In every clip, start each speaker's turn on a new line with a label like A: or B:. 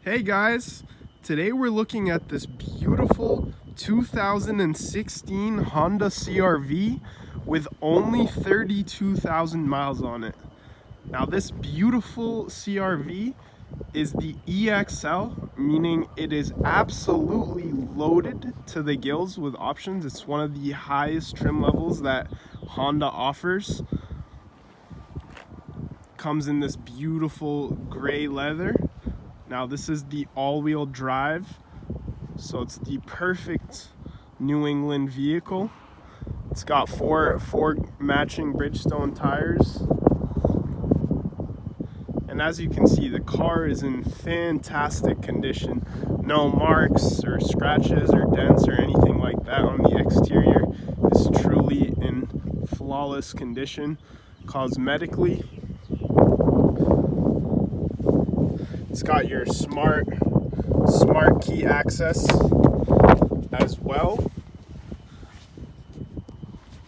A: Hey guys, today we're looking at this beautiful 2016 Honda CR-V with only 32,000 miles on it. Now this beautiful CR-V is the EXL, meaning it is absolutely loaded to the gills with options. It's one of the highest trim levels that Honda offers. Comes in this beautiful gray leather. Now this is the all-wheel drive, so it's the perfect New England vehicle. It's got four matching Bridgestone tires. And as you can see, the car is in fantastic condition. No marks or scratches or dents or anything like that on the exterior. It's truly in flawless condition. Cosmetically, it's got your smart key access as well.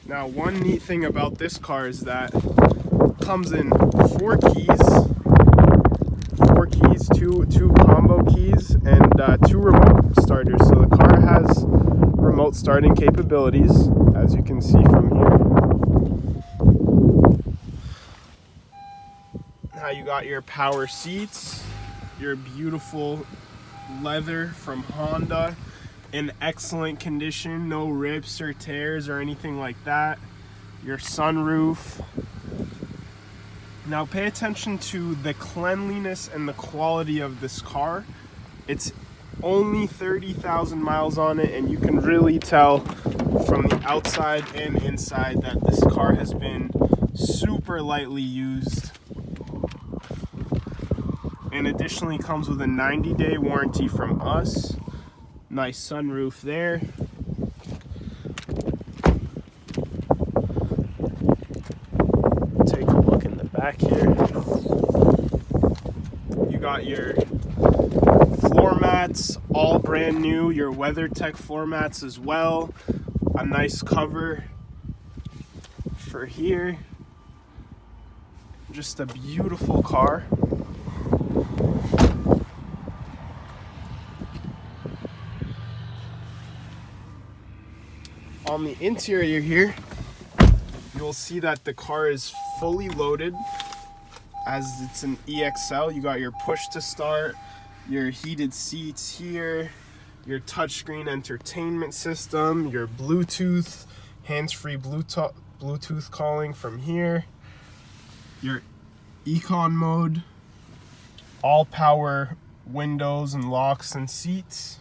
A: Now, one neat thing about this car is that it comes in four keys, two combo keys, and two remote starters. So the car has remote starting capabilities, as you can see from here. Now you got your power seats, your beautiful leather from Honda in excellent condition, no rips or tears or anything like that. Your sunroof. Now pay attention to the cleanliness and the quality of this car. It's only 30,000 miles on it, and you can really tell from the outside and inside that this car has been super lightly used. And additionally comes with a 90-day warranty from us. Nice sunroof there. Take a look in the back here. You got your floor mats, all brand new. Your WeatherTech floor mats as well. A nice cover for here. Just a beautiful car. On the interior here, you'll see that the car is fully loaded as it's an EXL. You got your push to start, your heated seats here, your touchscreen entertainment system, your Bluetooth, hands-free Bluetooth calling from here, your econ mode, all power windows and locks and seats.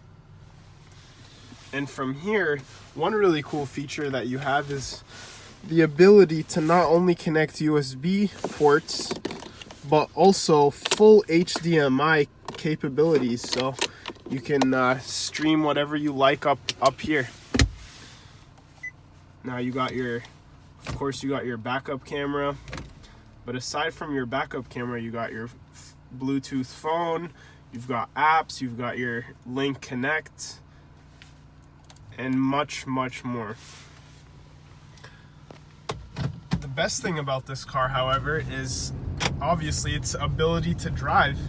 A: And from here, one really cool feature that you have is the ability to not only connect USB ports, but also full HDMI capabilities. So you can stream whatever you like up here. Now you got of course you got your backup camera. But aside from your backup camera, you got your Bluetooth phone, you've got apps, you've got your Link Connect, and much more. The best thing about this car, however, is obviously its ability to drive.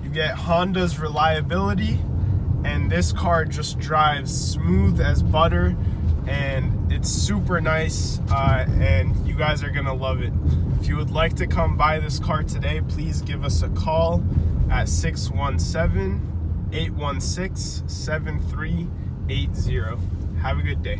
A: You get Honda's reliability, and this car just drives smooth as butter, and it's super nice, and you guys are gonna love it. If you would like to come buy this car today, please give us a call at 617-816-7380. Have a good day.